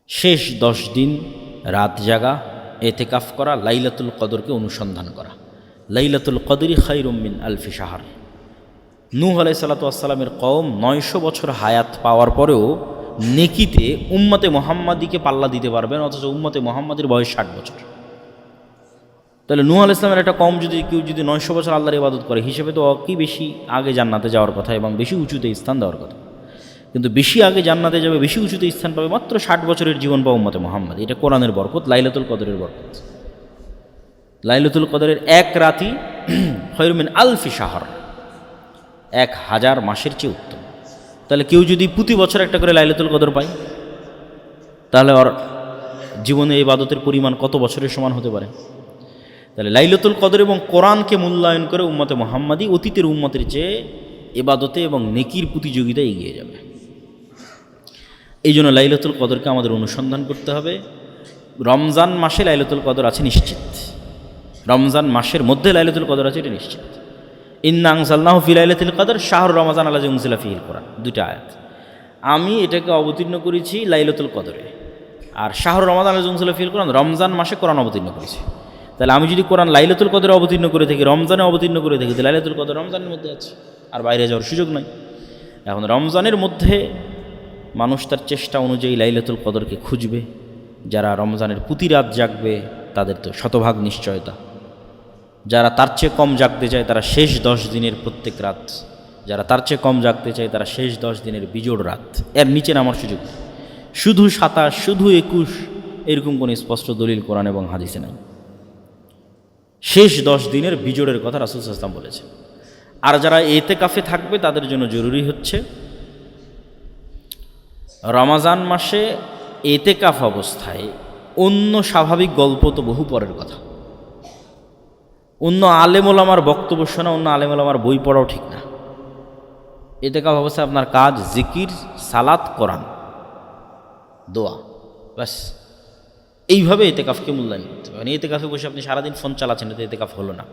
শেষ 10 দিন রাত জাগা, এতেকাফ করা, লাইলাতুল কদরকে অনুসন্ধান করা। লাইলাতুল কদরি খায়রুম মিন আলফি শাহর। নূহ আলাইহিস সালাতু ওয়াস সালামের কওম 900 বছর হায়াত পাওয়ার পরেও নেকিতে উম্মতে মুহাম্মাদিকে পাল্লা দিতে পারবেন, অথচ উম্মতে মুহাম্মাদের বয়স 60 বছর। তাহলে নূহ আলাইহিস সালামের একটা কওম কেউ যদি 900 বছর আল্লাহর ইবাদত করে, হিসেবে তো কি বেশি আগে জান্নাতে যাওয়ার কথা এবং বেশি উঁচুতে স্থান দেওয়ার কথা। কিন্তু বেশি আগে জান্নাতে যাবে, বেশি উঁচুতে স্থান পাবে মাত্র 60 বছরের জীবন পাবে উম্মতে মুহাম্মাদ। এটা কোরআনের বরকত, লাইলাতুল কদরের বরকত। লাইলাতুল কদরের এক রাতি খায়রুম মিন আলফি শাহর, 1000 মাসের চেয়ে উত্তম। তাহলে কেউ যদি প্রতি বছর একটা করে লাইলাতুল কদর পায়, তাহলে ওর জীবনে ইবাদতের পরিমাণ কত বছরের সমান হতে পারে? তাহলে লাইলাতুল কদর এবং কোরআনকে মূল্যায়ন করে উম্মতে মুহাম্মাদি অতীতের উম্মতের চেয়ে ইবাদতে এবং নেকির প্রতিযোগিতায় এগিয়ে যাবে। এই জন্য লাইলাতুল কদরকে আমাদের অনুসন্ধান করতে হবে। রমজান মাসে লাইলাতুল কদর আছে নিশ্চিত, রমজান মাসের মধ্যে লাইলাতুল কদর আছে এটা নিশ্চিত। ইন্না আনজালনাহু ফি লাইলাতুল কদর শাহরু রমাজান আল্লাযী উনজিলা ফীহিল কুরআন, দুইটা আয়াত। আমি এটাকে অবতীর্ণ করেছি লাইলাতুল কদরে, আর শাহরু রমাজান আল্লাযী উনজিলা ফীহিল কুরআন, রমজান মাসে কোরআন অবতীর্ণ করেছি। তাহলে আমি যদি কোরআন লাইলাতুল কদরে অবতীর্ণ করে থাকি, রমজানে অবতীর্ণ করে থাকি, তাহলে লাইলাতুল কদর রমজানের মধ্যে আছে, আর বাইরে যাওয়ার সুযোগ নাই। এখন রমজানের মধ্যে মানুষ তার চেষ্টা অনুযায়ী লাইলাতুল কদরকে খুঁজবে। যারা রমজানের প্রতি রাত জাগবে তাদের তো শতভাগ নিশ্চয়তা। যারা তার চেয়ে কম জাগতে চায় তারা শেষ 10 দিনের প্রত্যেক রাত, যারা তার চেয়ে কম জাগতে চায় তারা শেষ 10 দিনের বিজোড় রাত, এর নিচে নামার সুযোগ। শুধু 27, শুধু 21 এরকম কোনো স্পষ্ট দলিল কোরআন এবং হাদিসে নাই। শেষ 10 দিনের বিজোড়ের কথা রাসূল সাল্লাল্লাহু আলাইহি ওয়াসাল্লাম বলেছেন। আর যারা ইতিকাফে থাকবে তাদের জন্য জরুরি হচ্ছে রমজান মাসে ইতিকাফ অবস্থায় অন্য স্বাভাবিক গল্প তো বহু পরের কথা। অন্য আলেম ওলামার বক্তব্য শোনা, অন্য আলেম ওলামার বই পড়াও ঠিক না। ইতিকাফ অবস্থায় আপনার কাজ জিকির, সালাত, কোরআন, দোয়া, ব্যাস। এইভাবে ইতিকাফকে মূল্যায়ন করতে হবে। ইতিকাফে বসে আপনি সারাদিন ফোন চালাচ্ছেন, এটা ইতিকাফ হলো না।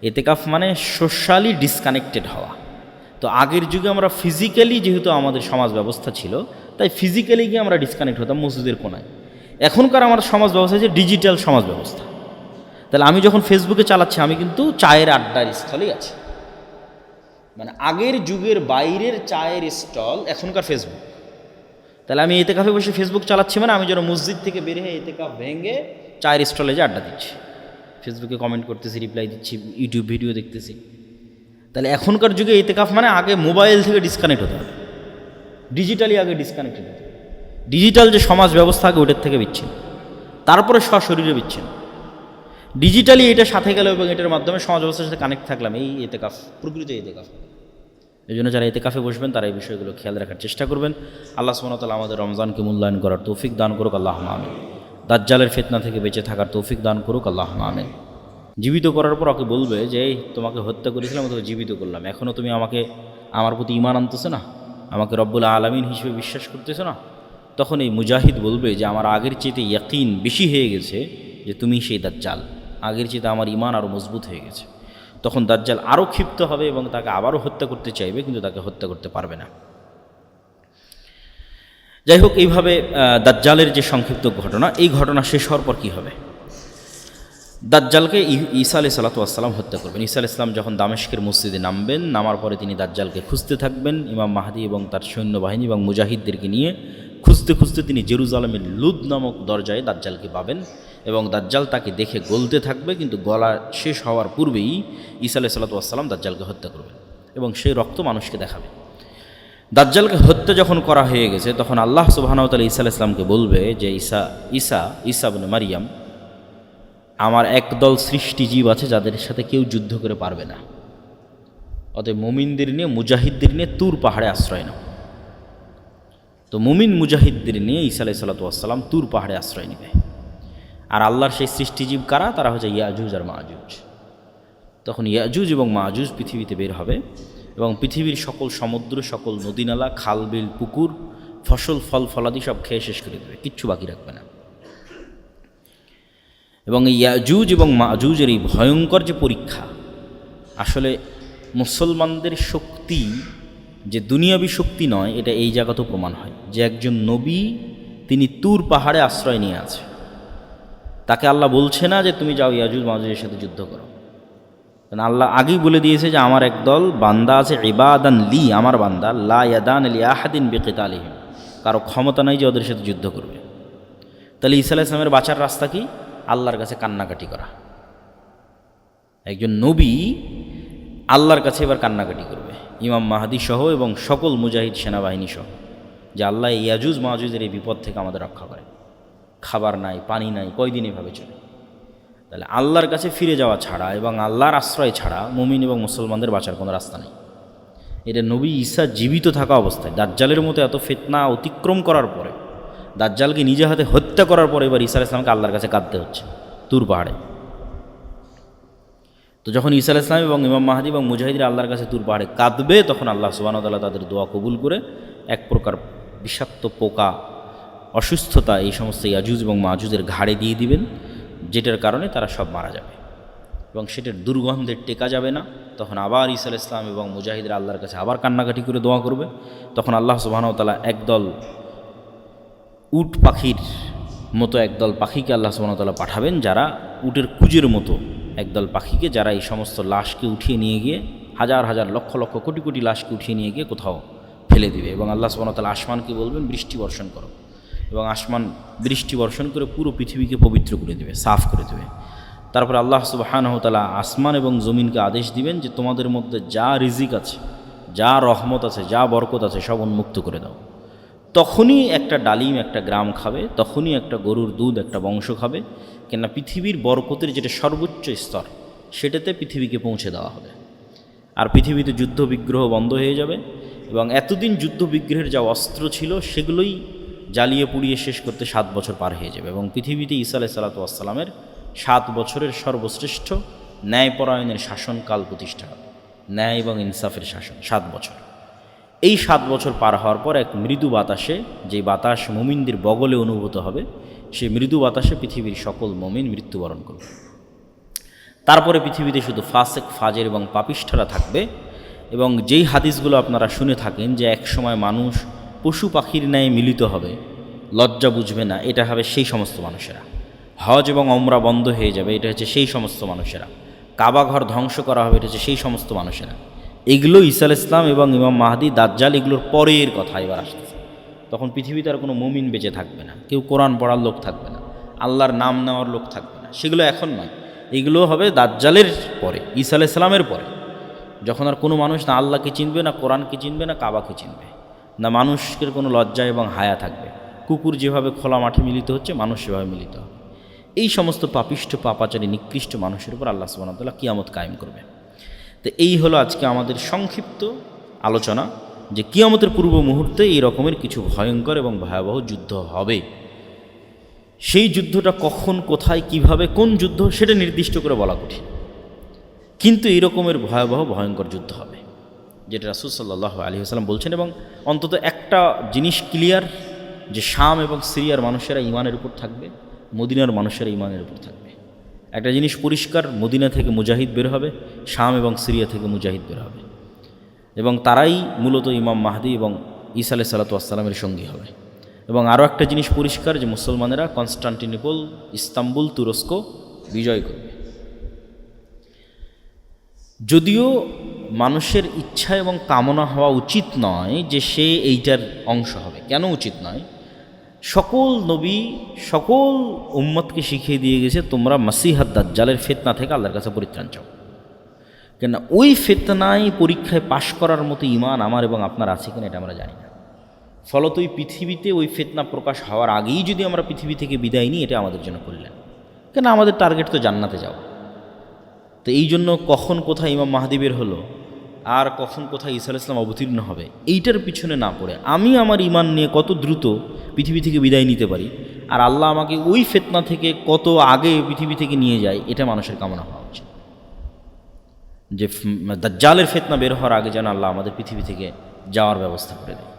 ইতিকাফ মানে সোশ্যালি ডিসকানেক্টেড হওয়া। তো আগের যুগে আমরা ফিজিক্যালি, যেহেতু আমাদের সমাজ ব্যবস্থা ছিল, তাই ফিজিক্যালি গিয়ে আমরা ডিসকানেক্ট হতাম মসজিদের কোনায়। এখনকার আমার সমাজ ব্যবস্থা হচ্ছে ডিজিটাল সমাজ ব্যবস্থা। তাহলে আমি যখন ফেসবুকে চালাচ্ছি, আমি কিন্তু চায়ের আড্ডার স্থলেই আছি। মানে আগের যুগের বাইরের চায়ের স্টল এখনকার ফেসবুক। তাহলে আমি ইতিকাফে বসে ফেসবুক চালাচ্ছি, মানে আমি যেন মসজিদ থেকে বের হয়ে ইতিকাফ ভেঙে চায়ের স্টলে যে আড্ডা দিচ্ছি, ফেসবুকে কমেন্ট করতেছি, রিপ্লাই দিচ্ছি, ইউটিউব ভিডিও দেখতেছি। তাহলে এখনকার যুগে ইতিকাফ মানে আগে মোবাইল থেকে ডিসকানেক্ট হতে হবে, ডিজিটালি আগে ডিসকানেক্টেড হতে হবে। ডিজিটাল যে সমাজ ব্যবস্থা আগে ওটার থেকে বিচ্ছিন্ন, তারপরে সশরীরে বিচ্ছিন্ন। ডিজিটালি এটা সাথে গেল এবং এটার মাধ্যমে সমাজ ব্যবস্থার সাথে কানেক্ট থাকলাম, এই ইতিকাফ, প্রকৃত ইতিকাফ। এই জন্য যারা ইতিকাফে বসবেন তারা এই বিষয়গুলো খেয়াল রাখার চেষ্টা করবেন। আল্লাহ সুবহানাহু ওয়া তাআলা আমাদের রমজানকে মূল্যায়ন করার তৌফিক দান করুক, আল্লাহুম্মা আমিন। দাজ্জালের ফিতনা থেকে বেঁচে থাকার তৌফিক দান করুক, আল্লাহুম্মা আমিন। জীবিত করার পর ওকে বলবে যে এই তোমাকে হত্যা করেছিলাম, তোকে জীবিত করলাম, এখনও তুমি আমার প্রতি ঈমান আনতেছো না, আমাকে রব্বুল আলামিন হিসেবে বিশ্বাস করতেছো না। তখন এই মুজাহিদ বলবে যে আমার আগের চেয়ে ইয়াকিন বেশি হয়ে গেছে যে তুমি সেই দাজ্জাল, আগের চেয়ে আমার ঈমান আরও মজবুত হয়ে গেছে। তখন দাজ্জাল আরও ক্ষিপ্ত হবে এবং তাকে আবারও হত্যা করতে চাইবে, কিন্তু তাকে হত্যা করতে পারবে না। যাই হোক, এইভাবে দাজ্জালের যে সংক্ষিপ্ত ঘটনা, এই ঘটনা শেষ হওয়ার পর কী হবে? দাজ্জালকে ঈসা আলাইহিস সালাতু ওয়াস সালাম হত্যা করবেন। ঈসা আলাইহিস সালাম যখন দামেস্কের মসজিদে নামবেন, নামার পরে তিনি দাজ্জালকে খুঁজতে থাকবেন। ইমাম মাহদী এবং তার সৈন্যবাহিনী এবং মুজাহিদদেরকে নিয়ে খুঁজতে খুঁজতে তিনি জেরুজালেমের লুদ নামক দরজায় দাজ্জালকে পাবেন এবং দাজ্জাল তাকে দেখে গলতে থাকবে, কিন্তু গলা শেষ হওয়ার পূর্বেই ঈসা আলাইহিস সালাতু ওয়াস সালাম দাজ্জালকে হত্যা করবেন এবং সেই রক্ত মানুষকে দেখাবে। দাজ্জালকে হত্যা যখন করা হয়ে গেছে, তখন আল্লাহ সুবহানাহু ওয়া তাআলা ঈসা আলাইহিস সালামকে বলবে যে ঈসা ইবনে মারিয়াম, আমার একদল সৃষ্টিজীব আছে যাদের সাথে কেউ যুদ্ধ করে পারবে না, অতএব মুমিনদের নিয়ে, মুজাহিদদের নিয়ে তুর পাহাড়ে আশ্রয় নাও। তো মুমিন মুজাহিদদের নিয়ে ঈসা আলাইহিস সালাতু ওয়াস সালাম তুর পাহাড়ে আশ্রয় নেবে। আর আল্লাহর সেই সৃষ্টিজীব কারা? তারা হচ্ছে ইয়াজুজ আর মাজুজ। তখন ইয়াজুজ এবং মাজুজ পৃথিবীতে বের হবে এবং পৃথিবীর সকল সমুদ্র, সকল নদীনালা, খাল বিল, পুকুর, ফসল ফল ফলাদি সব খেয়ে শেষ করে দেবে, কিচ্ছু বাকি রাখবে না। এবং এই ইয়াজুজ এবং মাজুজের এই ভয়ঙ্কর যে পরীক্ষা, আসলে মুসলমানদের শক্তি যে দুনিয়াবী শক্তি নয়, এটা এই জায়গাতেও প্রমাণ হয় যে একজন নবী তিনি তুর পাহাড়ে আশ্রয় নিয়ে আছে। তাকে আল্লাহ বলছে না যে তুমি যাও ইয়াজুজ মাজুজের সাথে যুদ্ধ করো, কারণ আল্লাহ আগেই বলে দিয়েছে যে আমার একদল বান্দা আছে, ইবাদান লি, আমার বান্দা, লা ইয়াদান লি আহাদিন বিকিতালিহিম, কারো ক্ষমতা নাই যে ওদের সাথে যুদ্ধ করবে। তাহলে ঈসা আলাইহিস সালামের বাঁচার রাস্তা কি? আল্লাহর কাছে কান্নাকাটি করা। একজন নবী আল্লাহর কাছে এবার কান্নাকাটি করবে, ইমাম মাহদী সহ এবং সকল মুজাহিদ সেনাবাহিনী সহ, যে আল্লাহ ইয়াজুজ মাজুজের এই বিপদ থেকে আমাদের রক্ষা করে। খাবার নাই, পানি নাই, কয়দিন এভাবে চলে। তাহলে আল্লাহর কাছে ফিরে যাওয়া ছাড়া এবং আল্লাহর আশ্রয় ছাড়া মুমিন এবং মুসলমানদের বাঁচার কোনো রাস্তা নেই। এটা নবী ঈসা জীবিত থাকা অবস্থায়, দাজ্জালের মতো এত ফিতনা অতিক্রম করার পরে, দাজ্জালকে নিজে হাতে হত্যা করার পরে এবার ঈসা আলাইহিস সালামকে আল্লাহর কাছে কাঁদতে হচ্ছে তুর পাহাড়ে। তো যখন ঈসা আলাইহিস সালাম এবং ইমাম মাহদী এবং মুজাহিদরা আল্লাহর কাছে তুর পাহাড়ে কাঁদবে, তখন আল্লাহ সুবহানাহু ওয়া তাআলা তাদের দোয়া কবুল করে এক প্রকার বিষাক্ত পোকা, অসুস্থতা এই সমস্ত ইয়াজুজ এবং মাজুজের ঘাড়ে দিয়ে দিবেন, যেটার কারণে তারা সব মারা যাবে এবং সেটার দুর্গন্ধে টেকা যাবে না। তখন আবার ঈসা আলাইহিস সালাম এবং মুজাহিদরা আল্লাহর কাছে আবার কান্নাকাটি করে দোয়া করবে। তখন আল্লাহ সুবহানাহু ওয়া তাআলা একদল উট পাখির মতো একদল পাখিকে আল্লাহ সুবহানাহু ওয়া তাআলা পাঠাবেন, যারা উটের কুজের মতো একদল পাখিকে, যারা এই সমস্ত লাশকে উঠিয়ে নিয়ে গিয়ে, হাজার হাজার লক্ষ লক্ষ কোটি কোটি লাশকে উঠিয়ে নিয়ে গিয়ে কোথাও ফেলে দিবে। এবং আল্লাহ সুবহানাহু ওয়া তাআলা আসমানকে বলবেন বৃষ্টি বর্ষণ করো, এবং আসমান বৃষ্টি বর্ষণ করে পুরো পৃথিবীকে পবিত্র করে দেবে, সাফ করে দেবে। তারপর আল্লাহ সুবহানাহু ওয়া তাআলা আসমান এবং জমিনকে আদেশ দিবেন যে তোমাদের মধ্যে যা রিজিক আছে, যা রহমত আছে, যা বরকত আছে, সব উন্মুক্ত করে দাও। তখনই একটা ডালিম একটা গ্রাম খাবে, তখনই একটা গরুর দুধ একটা বংশ খাবে, কেননা পৃথিবীর বরকতের যেটা সর্বোচ্চ স্তর, সেটাতে পৃথিবীকে পৌঁছে দেওয়া হবে। আর পৃথিবীতে যুদ্ধ বিগ্রহ বন্ধ হয়ে যাবে, এবং এতদিন যুদ্ধ বিগ্রহের যা অস্ত্র ছিল সেগুলোই জ্বালিয়ে পুড়িয়ে শেষ করতে 7 বছর পার হয়ে যাবে, এবং পৃথিবীতে ঈসা আলাইহিস সালাতু ওয়াস সালামের 7 বছরের সর্বশ্রেষ্ঠ ন্যায়পরায়ণের শাসনকাল প্রতিষ্ঠা হবে, ন্যায় এবং ইনসাফের শাসন 7 বছর। এই 7 বছর পার হওয়ার পর এক মৃদু বাতাসে, যে বাতাস মুমিনদের বগলে অনুভূত হবে, সেই মৃদু বাতাসে পৃথিবীর সকল মুমিন মৃত্যুবরণ করবে। তারপরে পৃথিবীতে শুধু ফাসেক, ফাজের এবং পাপিষ্ঠরা থাকবে। এবং যেই হাদিসগুলো আপনারা শুনে থাকেন যে এক সময় মানুষ পশু পাখির ন্যায় মিলিত হবে, লজ্জা বুঝবে না, এটা হবে সেই সমস্ত মানুষেরা। হজ এবং ওমরা বন্ধ হয়ে যাবে, এটা হচ্ছে সেই সমস্ত মানুষেরা। কাবা ঘর ধ্বংস করা হবে, এটা হচ্ছে সেই সমস্ত মানুষেরা। এগুলো ঈসা আলাইহিস সালাম এবং ইমাম মাহদী, দাজ্জাল, এগুলোর পরের কথা এবার আসতেছে। তখন পৃথিবীতে আর কোনো মুমিন বেঁচে থাকবে না, কেউ কোরআন পড়ার লোক থাকবে না, আল্লাহর নাম নেওয়ার লোক থাকবে না। সেগুলো এখন নয়, এগুলো হবে দাজ্জালের পরে, ঈসা আলাইহিস সালামের পরে, যখন আর কোনো মানুষ না আল্লাহকে চিনবে, না কোরআনকে চিনবে, না কাবাকে চিনবে, না মানুষের কোনো লজ্জা এবং হায়া থাকবে। কুকুর যেভাবে খোলা মাঠে মিলিত হচ্ছে, মানুষ সেভাবে মিলিত হবে। এই সমস্ত পাপিষ্ঠ, পাপাচারী, নিকৃষ্ট মানুষের উপর আল্লাহ সুবহানাহু ওয়া তাআলা কিয়ামত কায়েম করবে। তো এই হলো আজকে আমাদের সংক্ষিপ্ত আলোচনা, যে কিয়ামতের পূর্ব মুহূর্তে এই রকমের কিছু ভয়ঙ্কর এবং ভয়াবহ যুদ্ধ হবে। সেই যুদ্ধটা কখন, কোথায়, কিভাবে, কোন যুদ্ধ, সেটা নির্দিষ্ট করে বলা কঠিন, কিন্তু এই রকমের ভয়াবহ ভয়ঙ্কর যুদ্ধ হবে, যেটা রাসূল সাল্লাল্লাহু আলাইহি ওয়াসাল্লাম বলছেন। এবং অন্তত একটা জিনিস ক্লিয়ার, যে শাম এবং সিরিয়ার মানুষেরা ঈমানের উপর থাকবে, মদিনার মানুষেরা ঈমানের উপর থাকবে। একটা জিনিস পরিষ্কার, মদিনা থেকে মুজাহিদ বের হবে, শাম এবং সিরিয়া থেকে মুজাহিদ বের হবে, এবং তারাই মূলত ইমাম মাহদী এবং ঈসা আলাইহিস সালাতু ওয়াস সালামের সঙ্গী হবে। এবং আরও একটা জিনিস পরিষ্কার, যে মুসলমানেরা কনস্টান্টিনোপল, ইস্তাম্বুল, তুরস্ক বিজয় করবে। যদিও মানুষের ইচ্ছা এবং কামনা হওয়া উচিত নয় যে সে এইটার অংশ হবে। কেন উচিত নয়? সকল নবী সকল উম্মতকে শিখিয়ে দিয়ে গেছে, তোমরা মাসিহাদ দাজ্জালের ফিতনা থেকে আল্লাহর কাছে পরিত্রাণ চাও। কেন ওই ফিতনায় পরীক্ষায় পাশ করার মতো ঈমান আমার এবং আপনার আছে কিনা এটা আমরা জানি না। ফলত ওই পৃথিবীতে ওই ফিতনা প্রকাশ হওয়ার আগেই যদি আমরা পৃথিবী থেকে বিদায় নিই, এটা আমাদের জন্য কল্যাণ। কেন আমাদের টার্গেট তো জান্নাতে যাওয়া। তো এই জন্য কখন কোথায় ইমাম মাহদী বের হলো, আর কখন কোথায় ঈসা আলাইহিস সালাম অবতীর্ণ হবে, এইটার পিছনে না পড়ে আমি আমার ঈমান নিয়ে কত দ্রুত পৃথিবী থেকে বিদায় নিতে পারি, আর আল্লাহ আমাকে ওই ফিতনা থেকে কত আগে পৃথিবী থেকে নিয়ে যায়, এটা মানুষের কামনা হওয়া উচিত। যে দাজ্জালের ফিতনা বের হওয়ার আগে যেন আল্লাহ আমাদের পৃথিবী থেকে যাওয়ার ব্যবস্থা করে দেয়,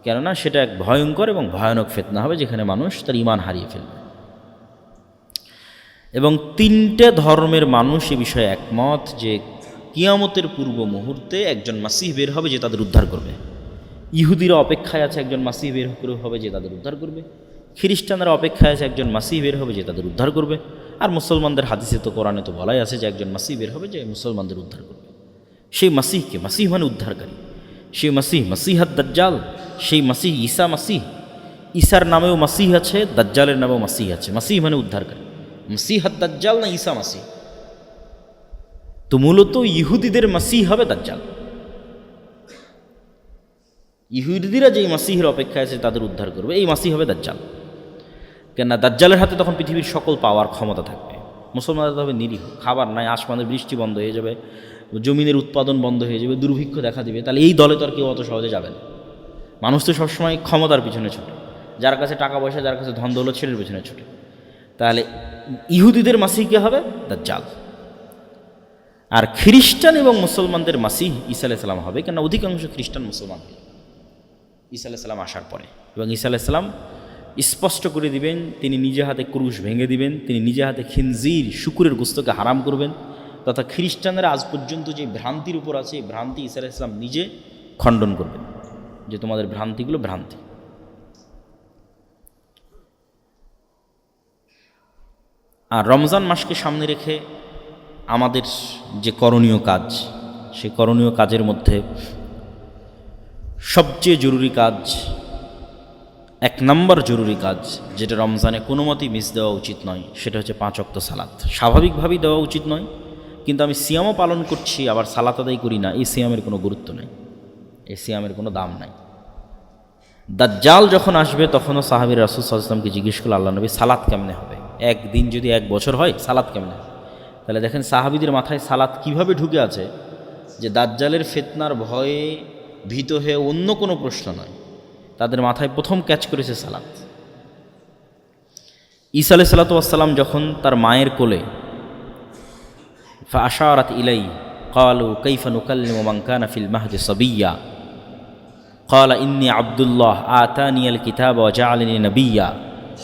কেননা সেটা এক ভয়ঙ্কর এবং ভয়ানক ফিতনা হবে, যেখানে মানুষ তার ঈমান হারিয়ে ফেলবে। এবং 3টে ধর্মের মানুষ এ বিষয়ে একমত যে কিয়ামতের পূর্ব মুহূর্তে একজন মাসিহ বের হবে যে তাদের উদ্ধার করবে। ইহুদিরা অপেক্ষায় আছে একজন মাসিহ বের হবে যে তাদের উদ্ধার করবে। খ্রিস্টানরা অপেক্ষায় আছে একজন মাসিহ বের হবে যে তাদের উদ্ধার করবে, আর মুসলমানদের হাদিসে তো কোরআনে তো বলাই আছে যে একজন মাসিহ বের হবে যে মুসলমানদের উদ্ধার করবে। সেই মাসিহকে, মাসিহ মানে উদ্ধারকারী, সেই মাসিহ মাসিহাত দাজ্জাল, সেই মাসিহ ঈসা মাসিহ। ঈসার নামেও মাসিহ আছে, দাজ্জালের নামেও মাসিহ আছে। মাসিহ মানে উদ্ধারকারী। মাসিহাত দাজ্জাল না ঈসা মাসিহ? তো মূলত ইহুদিদের মাসিহ হবে দাজ্জাল। ইহুদিরা যেই মাসিহের অপেক্ষায় আছে তাদের উদ্ধার করবে, এই মাসিহ হবে দাজ্জাল। কেননা দাজ্জালের হাতে তখন পৃথিবীর সকল পাওয়ার ক্ষমতা থাকবে। মুসলমানদের হবে নিরীহ, খাবার নাই, আসমানের বৃষ্টি বন্ধ হয়ে যাবে, জমিনের উৎপাদন বন্ধ হয়ে যাবে, দুর্ভিক্ষ দেখা দিবে। তাহলে এই দলে তো আর কেউ অত সহজে যাবে না। মানুষ তো সবসময় ক্ষমতার পিছনে ছোটে, যার কাছে টাকা পয়সা, যার কাছে ধন দৌলত, ছেলের পিছনে ছোটে। তাহলে ইহুদিদের মাসিহ কে হবে? দাজ্জাল। আর খ্রিস্টান এবং মুসলমানদের মাসিহ ঈসা আলাইহিস সালাম হবে, কেন অধিকাংশ খ্রিস্টান মুসলমান হবে ঈসা আলাইহিস সালাম আসার পরে। এবং ঈসা আলাইহিস সালাম স্পষ্ট করে দিবেন, তিনি নিজে হাতে ক্রুশ ভেঙে দিবেন, তিনি নিজে হাতে খিনজির শুকুরের গোস্তকে হারাম করবেন। তথা খ্রিস্টানরা আজ পর্যন্ত যে ভ্রান্তির উপর আছে, এই ভ্রান্তি ঈসা আলাইহিস সালাম নিজে খণ্ডন করবেন, যে তোমাদের ভ্রান্তিগুলো ভ্রান্তি। আর রমজান মাসকে সামনে রেখে আমাদের যে করণীয় কাজ, সেই করণীয় কাজের মধ্যে সবচেয়ে জরুরি কাজ, এক নম্বর জরুরি কাজ, যেটা রমজানে কোনো মতেই মিস দেওয়া উচিত নয়, সেটা হচ্ছে 5 ওয়াক্ত সালাত। স্বাভাবিকভাবেই দেওয়া উচিত নয়, কিন্তু আমি সিয়ামও পালন করছি আবার সালাত আদায় করি না, এই সিয়ামের কোনো গুরুত্ব নেই, এই সিয়ামের কোনো দাম নাই। দাজ্জাল যখন আসবে তখনও সাহাবীর রাসূল সাল্লাল্লাহু আলাইহি ওয়াসাল্লামকে জিজ্ঞেস করল, আল্লাহ নবী সালাত কেমনে হবে? একদিন যদি 1 বছর হয়, সালাত কেমনে হবে? তাহলে দেখেন সাহাবীদের মাথায় সালাত কিভাবে ঢুকে আছে, যে দাজ্জালের ফিতনার ভয়ে ভীত হয়ে অন্য কোনো প্রশ্ন নয়, তাদের মাথায় প্রথম ক্যাচ করেছে সালাত। ঈসা আলাইহিস সালাতু ওয়াস সালাম যখন তার মায়ের কোলে, ফাআশারাত ইলাই ক্বালু কাইফা নুকাল্লিমু মান কানা ফিল মাহদি সাবিয়্যা ক্বালা ইন্নী আব্দুল্লাহ আতানিয়াল কিতাবা ওয়া জাআলানি নাবিয়্যা।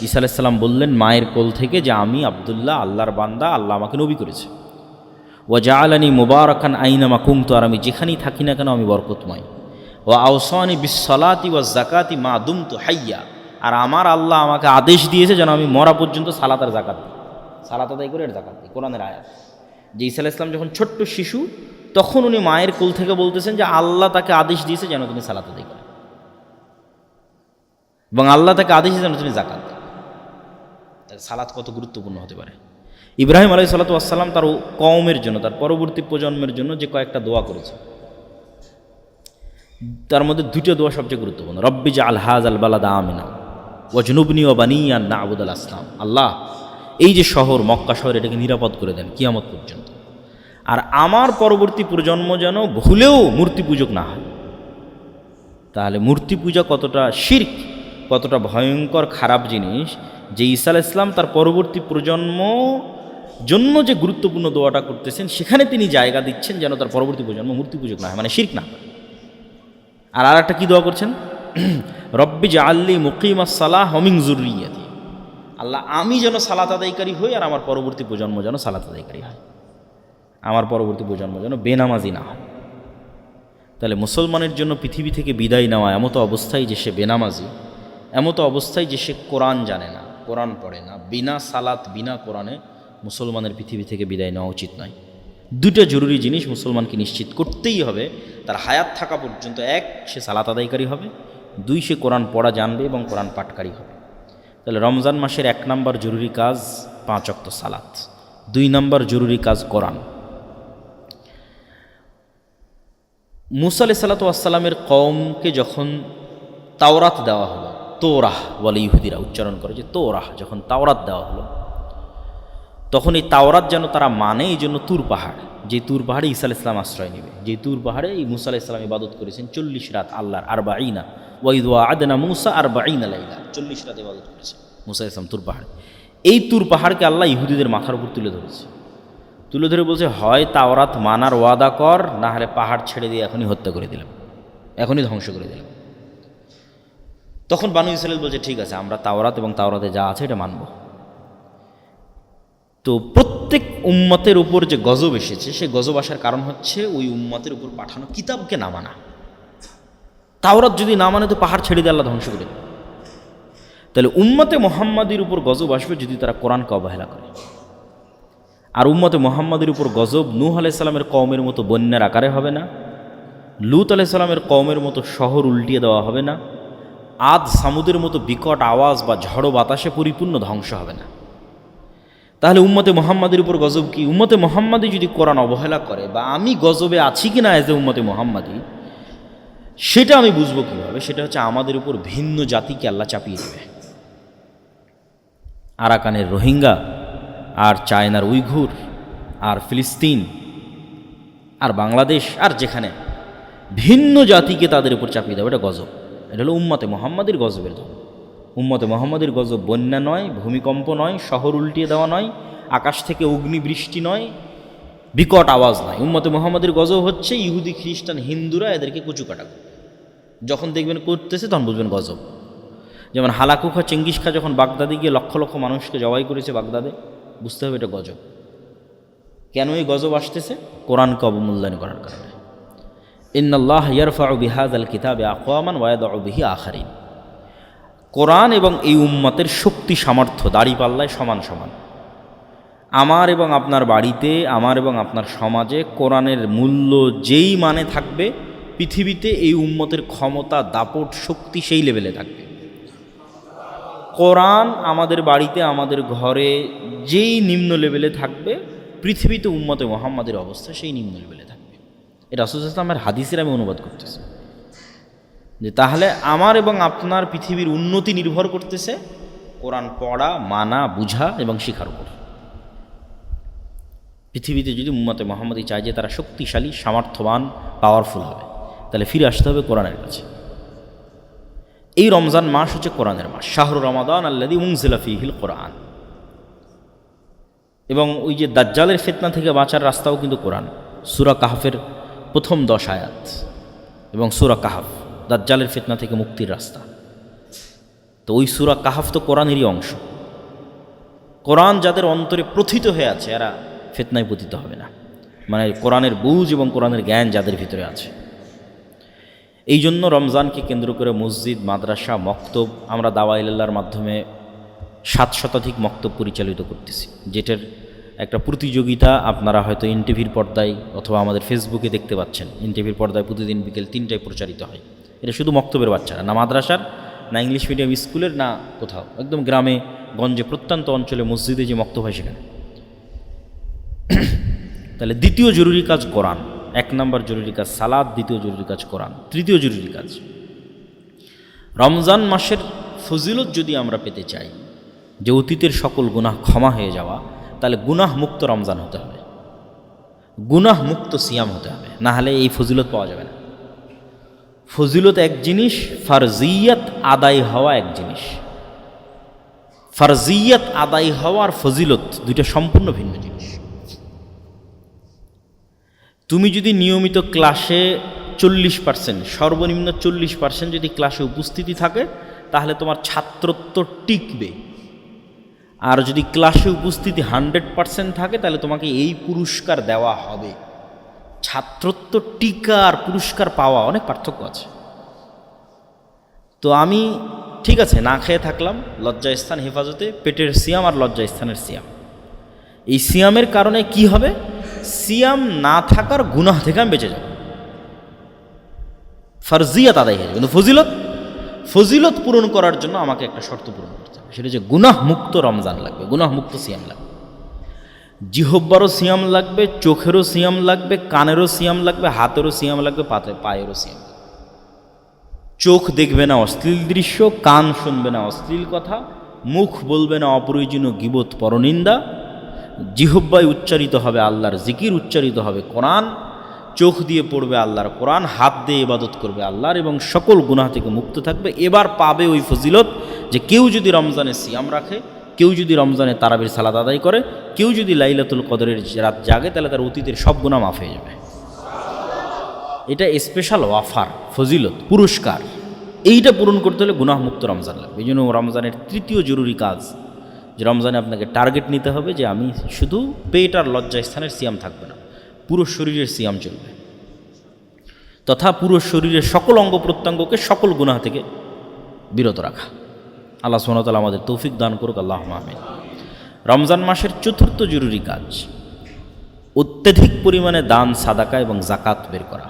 ঈসা আলাইহিস সালাম বললেন মায়ের কোল থেকে যে আমি আব্দুল্লাহ, আল্লাহর বান্দা, আল্লাহ আমাকে নবী করেছে। ওয়া জাআলানি মুবারাকান আইনামা কুনতু, আর আমি যেখানেই থাকি না কেন আমি বরকতময়। ওয়া আওসানি বিসসালাতি ওয়াজ যাকাতি মা দুমতু হাইয়া, আর আমার আল্লাহ আমাকে আদেশ দিয়েছে যেন আমি মরা পর্যন্ত সালাত আর যাকাত দিই, সালাত আদায় করে আর যাকাত দিই। কোরআনের আয়াত। যে ঈসা আলাইহিস সালাম যখন ছোট্ট শিশু, তখন উনি মায়ের কোল থেকে বলতেছেন যে আল্লাহ তাকে আদেশ দিয়েছে যেন তুমি সালাত আদায় করো, এবং আল্লাহ তাকে আদেশ দিয়েছে যেন তুমি যাকাত দাও। সালাত কত গুরুত্বপূর্ণ হতে পারে। ইব্রাহিম আলাইহিস সালাতু ওয়াস সালাম তার কওমের জন্য, তার পরবর্তী প্রজন্মের জন্য যে কয়েকটা দোয়া করেছে, তার মধ্যে 2টা দোয়া সবচেয়ে গুরুত্বপূর্ণ। রব্বি জাআল হাযাল বালাদা আমিনা ওয়াজনুবনি ওয়া বানিয়া আন না'বুদাল আসনাম। আল্লাহ এই যে শহর, মক্কা শহর, এটাকে নিরাপদ করে দেন কিয়ামত পর্যন্ত। আর আমার পরবর্তী প্রজন্ম যেন ভুলেও মূর্তি পূজক না হয়। তাহলে মূর্তি পূজা কতটা শিরক, কতটা ভয়ঙ্কর খারাপ জিনিস, যে ঈসা আলাইহিস সালাম তার পরবর্তী প্রজন্ম জন্য যে গুরুত্বপূর্ণ দোয়াটা করতেছেন, সেখানে তিনি জায়গা দিচ্ছেন যেন তার পরবর্তী প্রজন্ম মূর্তি পূজক না হয়, মানে শিরক না। আর একটা কি দোয়া করছেন? রব্বি জাআলনি মুকিমাস সালাহ ওয়া মিন যুররিয়াতি। আল্লাহ আমি যেন সালাত আদায়কারী হই, আর আমার পরবর্তী প্রজন্ম যেন সালাত আদায়কারী হয়, আমার পরবর্তী প্রজন্ম যেন বেনামাজি না হয়। তাহলে মুসলমানের জন্য পৃথিবী থেকে বিদায় নেওয়া এমতো অবস্থায় যে সে বেনামাজি, এমতো অবস্থায় যে সে কোরআন জানে না, কোরআন পড়ে না, বিনা সালাত বিনা কোরআনে মুসলমানের পৃথিবী থেকে বিদায় নেওয়া উচিত নয়। 2টা জরুরি জিনিস মুসলমানকে নিশ্চিত করতেই হবে তার হায়াত থাকা পর্যন্ত। 1, সে সালাত আদায়কারী হবে, 2, সে কোরআন পড়া জানবে এবং কোরআন পাঠকারী হবে। তাহলে রমজান মাসের 1 নম্বর জরুরি কাজ 5 ওয়াক্ত সালাত, 2 নম্বর জরুরি কাজ কোরআন। মুসা আলাইহিস সালাতু ওয়াস সালামের কওমকে যখন তাওরাত দেওয়া হলো, তোরাহ বলে ইহুদিরা উচ্চারণ করে, যে তোরাহ, যখন তাওরাত দেওয়া হলো, তখন এই তাওরাত যেন তারা মানে, এই জন্য তুর পাহাড়, যে তুর পাহাড়ে ঈসা আলাইহিস সালাম আশ্রয় নেবে, যে তুর পাহাড়ে এই মুসা আলাইহিস সালাম ইবাদত করেছেন 40 রাত আল্লাহর, আরবাঈনা ওয়া ইয ওয়া'আদনা মুসা 40 লাইলা, 40 রাত ইবাদত করেছে মুসা আলাইহিস সালাম তুর পাহাড়ে। এই তুর পাহাড়কে আল্লাহ ইহুদিদের মাথার উপর তুলে ধরেছে, তুলে ধরে বলছে হয় তাওরাত মানার ওয়াদা কর, না হলে পাহাড় ছেড়ে দিয়ে এখনই হত্যা করে দিলাম, এখনই ধ্বংস করে দিলাম। তখন বানু ইসরাঈল বলছে ঠিক আছে, আমরা তাওরাত এবং তাওরাতে যা আছে এটা মানব। তো প্রত্যেক উম্মতের উপর যে গজব এসেছে, সে গজব আসার কারণ হচ্ছে ওই উম্মতের উপর পাঠানো কিতাবকে না মানা। তাওরাত যদি না মানে তো পাহাড় ছেড়ে দিয়ে আল্লাহ ধ্বংস করে দেবে। তাহলে উম্মতে মুহাম্মাদির উপর গজব আসবে যদি তারা কোরআনকে অবহেলা করে। আর উম্মতে মুহাম্মাদের উপর গজব নূহ আলাইহিস সালামের কওমের মতো বন্যার আকারে হবে না, লূত আলাইহিস সালামের কওমের মতো শহর উল্টিয়ে দেওয়া হবে না, আদ সামুদের মতো বিকট আওয়াজ বা ঝড়ো বাতাসে পরিপূর্ণ ধ্বংস হবে না। তাহলে উম্মতে মুহাম্মাদের উপর গজব কি? উম্মতে মুহাম্মাদি যদি কোরআন অবহেলা করে, বা আমি গজবে আছি কি না এজ এ উম্মতে মুহাম্মাদি, সেটা আমি বুঝবো কীভাবে? সেটা হচ্ছে আমাদের উপর ভিন্ন জাতিকে আল্লাহ চাপিয়ে দেবে। আরাকানের রোহিঙ্গা, আর চায়নার উইঘুর, আর ফিলিস্তিন, আর বাংলাদেশ, আর যেখানে ভিন্ন জাতিকে তাদের উপর চাপিয়ে দেবে, এটা গজব। এটা হলো উম্মতে মুহাম্মাদির গজবের ধরন। উম্মতে মুহাম্মাদির গজব বন্যা নয়, ভূমিকম্প নয়, শহর উল্টিয়ে দেওয়া নয়, আকাশ থেকে অগ্নিবৃষ্টি নয়, বিকট আওয়াজ নয়। উম্মতে মুহাম্মাদির গজব হচ্ছে ইহুদি, খ্রিস্টান, হিন্দুরা এদেরকে কুচু কাটা। যখন দেখবেন করতেছে তখন বুঝবেন গজব। যেমন হালাকু খা, চেঙ্গিস খা যখন বাগদাদে গিয়ে লক্ষ লক্ষ মানুষকে জবাই করেছে বাগদাদে, বুঝতে হবে এটা গজব। কেন এই গজব আসতেছে? কোরআনকে অবমূল্যায়ন করার কারণে। ইন্নাল্লাহ ইয়ারফাউ বিহাযাল কিতাবি আকওয়ামান ওয়া ইয়াদউ বিহি আখারিন। কোরআন এবং এই উম্মতের শক্তি সামর্থ্য দাড়িপাল্লায় সমান সমান। আমার এবং আপনার বাড়িতে, আমার এবং আপনার সমাজে কোরআনের মূল্য যেই মানে থাকবে, পৃথিবীতে এই উম্মতের ক্ষমতা, দাপট, শক্তি সেই লেভেলে থাকবে। কোরআন আমাদের বাড়িতে, আমাদের ঘরে যেই নিম্ন লেভেলে থাকবে, পৃথিবীতে উম্মতে মুহাম্মাদের অবস্থা সেই নিম্ন লেভেলে থাকবে। এটা রাসূল সাল্লাল্লাহু আলাইহি ওয়াসাল্লামের হাদিসের আমি অনুবাদ করতেছি যে তাহলে আমার এবং আপনার পৃথিবীর উন্নতি নির্ভর করতেছে কোরআন পড়া, মানা, বুঝা এবং শিখার উপর। পৃথিবীতে যদি উম্মতে মুহাম্মাদি চায় যে তারা শক্তিশালী, সামর্থ্যবান, পাওয়ারফুল হবে, তাহলে ফিরে আসতে হবে কোরআনের কাছে। এই রমজান মাস হচ্ছে কোরআনের মাস। শাহরু রমাদান আল্লাযী উনজিলা ফীহিল কোরআন। এবং ওই যে দাজ্জালের ফিতনা থেকে বাঁচার রাস্তাও কিন্তু কোরআন। সূরা কাহফের প্রথম 10 আয়াত এবং সূরা কাহফ দাজ্জালের ফিতনা থেকে মুক্তির রাস্তা। তো ওই সূরা কাহফ তো কোরআনেরই অংশ। কোরআন যাদের অন্তরে প্রথিত হয়ে আছে এরা ফিতনায় পতিত হবে না, মানে কোরআনের বুঝ এবং কোরআনের জ্ঞান যাদের ভিতরে আছে। এই জন্য রমজানকে কেন্দ্র করে মসজিদ, মাদ্রাসা, মক্তব, আমরা দাওয়া ইলাল্লাহর মাধ্যমে 7 শতাধিক মক্তব পরিচালিত করতেছি, যেটার একটা প্রতিযোগিতা আপনারা হয়তো এনটিভির পর্দায় অথবা আমাদের ফেসবুকে দেখতে পাচ্ছেন। এনটিভির পর্দায় প্রতিদিন বিকেল 3টায় প্রচারিত হয়। এটা শুধু মক্তবের বাচ্চারা, না মাদ্রাসার, না ইংলিশ মিডিয়াম স্কুলের, না কোথাও, একদম গ্রামে গঞ্জে প্রত্যন্ত অঞ্চলে মসজিদে যে মক্তব হয় সেখানে। তাহলে দ্বিতীয় জরুরি কাজ কোরআন। 1 নম্বর জরুরি কাজ সালাত, দ্বিতীয় জরুরি কাজ কোরআন, তৃতীয় জরুরি কাজ রমজান মাসের ফজিলত যদি আমরা পেতে চাই, যে অতীতের সকল গুনাহ ক্ষমা হয়ে যাওয়া, তাহলে গুনাহ মুক্ত রমজান হতে হবে, গুনাহ মুক্ত সিয়াম হতে হবে, না হলে এই ফজিলত পাওয়া যাবে না। ফজিলত এক জিনিস, ফারজিয়াত আদায় হওয়া এক জিনিস। ফারজিয়াত আদায় হওয়া আর ফজিলত দুইটা সম্পূর্ণ ভিন্ন জিনিস। তুমি যদি নিয়মিত ক্লাসে 40%, সর্বনিম্ন 40% যদি ক্লাসে উপস্থিতি থাকে, তাহলে তোমার ছাত্রত্ব টিকবে। আর যদি ক্লাসে উপস্থিতি 100% থাকে, তাহলে তোমাকে এই পুরস্কার দেওয়া হবে। ছাত্রত্ব টিকা আর পুরস্কার পাওয়া অনেক পার্থক্য আছে। তো আমি ঠিক আছে না খেয়ে থাকলাম, লজ্জাস্থান হেফাজতে, পেটের সিয়াম আর লজ্জাস্থানের সিয়াম। এই সিয়ামের কারণে কি হবে? সিয়াম না থাকার গুনাহ থেকে আমি বেঁচে যাব, ফারজিয়াত আদায় হয়ে যাবে। কিন্তু ফজিলত পূরণ করার জন্য আমাকে একটা শর্ত পূরণ করতে হবে, সেটা হচ্ছে গুনাহ মুক্ত রমজান লাগবে, গুনাহ মুক্ত সিয়াম লাগবে। জিহ্বারও সিয়াম লাগবে, চোখেরও সিয়াম লাগবে, কানেরও সিয়াম লাগবে, হাতেরও সিয়াম লাগবে, পায়েরও সিয়াম লাগবে। চোখ দেখবে না অশ্লীল দৃশ্য, কান শুনবে না অশ্লীল কথা, মুখ বলবে না অপ্রয়োজনীয় গীবত, পরনিন্দা, জিহ্বায় উচ্চারিত হবে আল্লাহর জিকির, উচ্চারিত হবে কোরআন, চোখ দিয়ে পড়বে আল্লাহর কোরআন, হাত দিয়ে ইবাদত করবে আল্লাহর, এবং সকল গুনাহ থেকে মুক্ত থাকবে। এবার পাবে ওই ফজিলত যে কেউ যদি রমজানে সিয়াম রাখে, কেউ যদি রমজানে তারাবির সালাত আদায় করে, কেউ যদি লাইলাতুল কদরের রাত জাগে, তাহলে তার অতীতের সব গুনাহ মাফ হয়ে যাবে। এটা স্পেশাল অফার, ফজিলত, পুরস্কার। এইটা পূরণ করতে হলে গুনাহ মুক্ত রমজান লাগবে। এই জন্য রমজানের তৃতীয় জরুরি কাজ যে রমজানে আপনাকে টার্গেট নিতে হবে যে আমি শুধু পেট আর লজ্জাস্থানের সিয়াম থাকবে না, পুরো শরীরের সিয়াম চলবে, তথা পুরো শরীরের সকল অঙ্গ প্রত্যঙ্গকে সকল গুনাহ থেকে বিরত রাখা। আল্লাহ সুবহানাহু ওয়া তাআলা আমাদের তৌফিক দান করুক, আল্লাহুম্মা আমিন। রমজান মাসের চতুর্থ জরুরি কাজ অত্যধিক পরিমাণে দান, সাদাকা এবং জাকাত বের করা।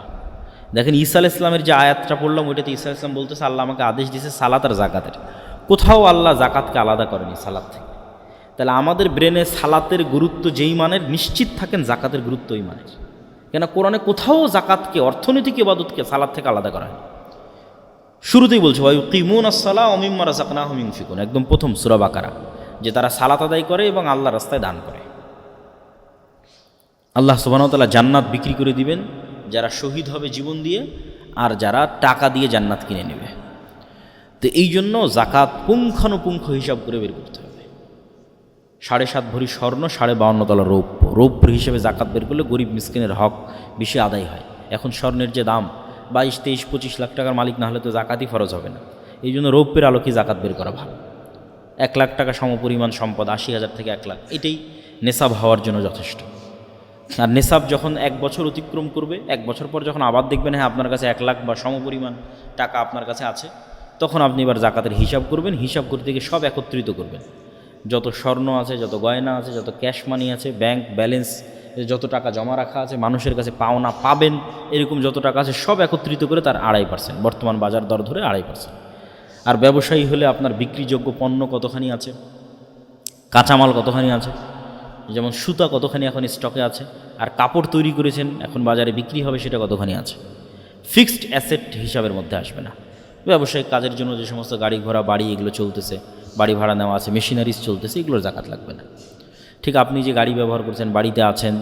দেখেন ঈসা আলাইহিস সালামের যে আয়াতটা পড়লাম ওইটাতে ঈসা আলাইহিস সালাম বলতেছে আল্লাহ আমাকে আদেশ দিয়েছে সালাত আর জাকাতের, কোথাও আল্লাহ জাকাতকে আলাদা করেনি সালাত থেকে। তাহলে আমাদের ব্রেনে সালাতের গুরুত্ব যেই মানের, নিশ্চিত থাকেন জাকাতের গুরুত্ব ওই মানের। কেন কোরআনে কোথাও জাকাতকে, অর্থনৈতিক ইবাদতকে সালাত থেকে আলাদা করা হয়। শুরুতেই বলছে ওয়ায়ুকিমুনাস সালাহ ওয়া মিম্মা রাযাকনাহুম ইউনফিকুন, একদম প্রথম সূরা বাকারা, যে তারা সালাত আদায় করে এবং আল্লাহর রাস্তায় দান করে। আল্লাহ সুবহানাহু ওয়া তাআলা জান্নাত বিক্রি করে দিবেন যারা শহীদ হবে জীবন দিয়ে, আর যারা টাকা দিয়ে জান্নাত কিনে নেবে। তো এই জন্য জাকাত পুঙ্খানুপুঙ্খ হিসাব করে বের করতে হবে। 7.5 ভরি স্বর্ণ, 52 তলা রৌপ্য, রৌপ্য হিসেবে জাকাত বের করলে গরিব মিসকিনের হক বেশি আদায় হয়। এখন স্বর্ণের যে দাম 22, 23, 25 লাখ টাকার মালিক না হলে তো জাকাতই ফরজ হবে না। এই জন্য রৌপ্যের আলোকে জাকাত বের করা ভালো। 1 লাখ টাকা সমপরিমাণ সম্পদ, 80,000 থেকে 1 লাখ, এটাই নেশাব হওয়ার জন্য যথেষ্ট। আর নেশাব যখন 1 বছর অতিক্রম করবে, 1 বছর পর যখন আবার দেখবেন হ্যাঁ আপনার কাছে 1 লাখ বা সমপরিমাণ টাকা আপনার কাছে আছে, তখন আপনি এবার জাকাতের হিসাব করবেন। হিসাব করতে গিয়ে সব একত্রিত করবেন, যত স্বর্ণ আছে, যত গয়না আছে, যত ক্যাশ মানি আছে, ব্যাংক ব্যালেন্স, যত টাকা জমা রাখা আছে, মানুষের কাছে পাওনা পাবেন এরকম যত টাকা আছে সব একত্রিত করে তার 2.5%, বর্তমান বাজার দর ধরে 2.5%। আর ব্যবসায়ী হলে আপনার বিক্রিযোগ্য পণ্য কতখানি আছে, কাঁচামাল কতখানি আছে, যেমন সুতা কতখানি এখন স্টকে আছে, আর কাপড় তৈরি করেছেন এখন বাজারে বিক্রি হবে সেটা কতখানি আছে। ফিক্সড অ্যাসেট হিসাবের মধ্যে আসবে না। ব্যবসায়িক কাজের জন্য যে সমস্ত গাড়ি ঘোড়া বাড়ি এগুলো চলতেছে, বাড়ি ভাড়া নেওয়া আছে, মেশিনারিজ চলতেছে, এগুলোর জাকাত লাগবে না। ঠিক আপনি যে গাড়ি ব্যবহার করছেন, বাড়িতে আছেন,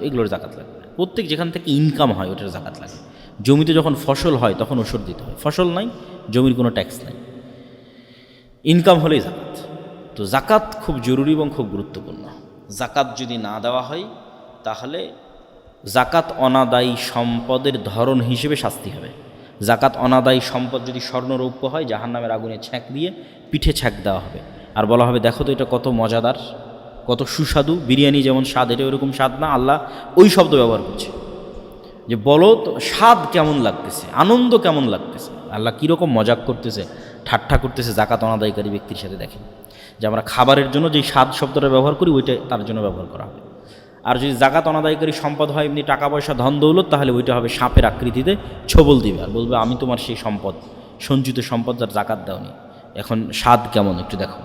এগুলোর জাকাত লাগবে না। প্রত্যেক যেখান থেকে ইনকাম হয় ওটার জাকাত লাগে। জমিতে যখন ফসল হয় তখন ওষুধ দিতে হয়, ফসল নাই, জমির কোনো ট্যাক্স নাই, ইনকাম হলেই জাকাত। তো জাকাত খুব জরুরি এবং খুব গুরুত্বপূর্ণ। জাকাত যদি না দেওয়া হয় তাহলে জাকাত অনাদায়ী সম্পদের ধরন হিসেবে শাস্তি হবে। জাকাত অনাদায়ী সম্পদ যদি স্বর্ণরৌপ্য হয়, জাহান্নামের আগুনে ছ্যাঁক দিয়ে পিঠে ছ্যাঁক দেওয়া হবে, আর বলা হবে দেখো তো এটা কত মজাদার, কত সুস্বাদু, বিরিয়ানি যেমন স্বাদ এটা ওরকম স্বাদ না। আল্লাহ ওই শব্দ ব্যবহার করছে যে বলো তো স্বাদ কেমন লাগতেছে, আনন্দ কেমন লাগতেছে। আল্লাহ কীরকম মজাক করতেছে, ঠাট্টা করতেছে জাকাত অনাদায়কারী ব্যক্তির সাথে। দেখেন যে আমরা খাবারের জন্য যেই স্বাদ শব্দটা ব্যবহার করি ওইটা তার জন্য ব্যবহার করা হবে। আর যদি জাকাত অনাদায়কারী সম্পদ হয় এমনি টাকা পয়সা ধন দৌলত, তাহলে ওইটা হবে সাপের আকৃতিতে, ছবল দিবে আর বলবে আমি তোমার সেই সম্পদ, সঞ্চিত সম্পদ যার জাকাত দাওনি, এখন স্বাদ কেমন একটু দেখো,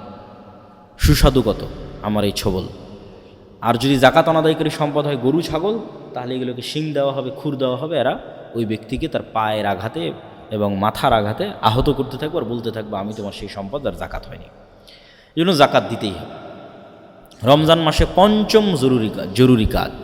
সুস্বাদু কত আমার এই ছবল। আর যদি জাকাত অনাদায়কারী সম্পদ হয় গরু ছাগল, তাহলে এগুলোকে শিং দেওয়া হবে, খুর দেওয়া হবে, এরা ওই ব্যক্তিকে তার পায়ের আঘাতে এবং মাথার আঘাতে আহত করতে থাকবো আর বলতে থাকবো আমি তোমার সেই সম্পদ আর জাকাত হয়নি। এই জন্য জাকাত দিতেই হবে। রমজান মাসে পঞ্চম জরুরি কাজ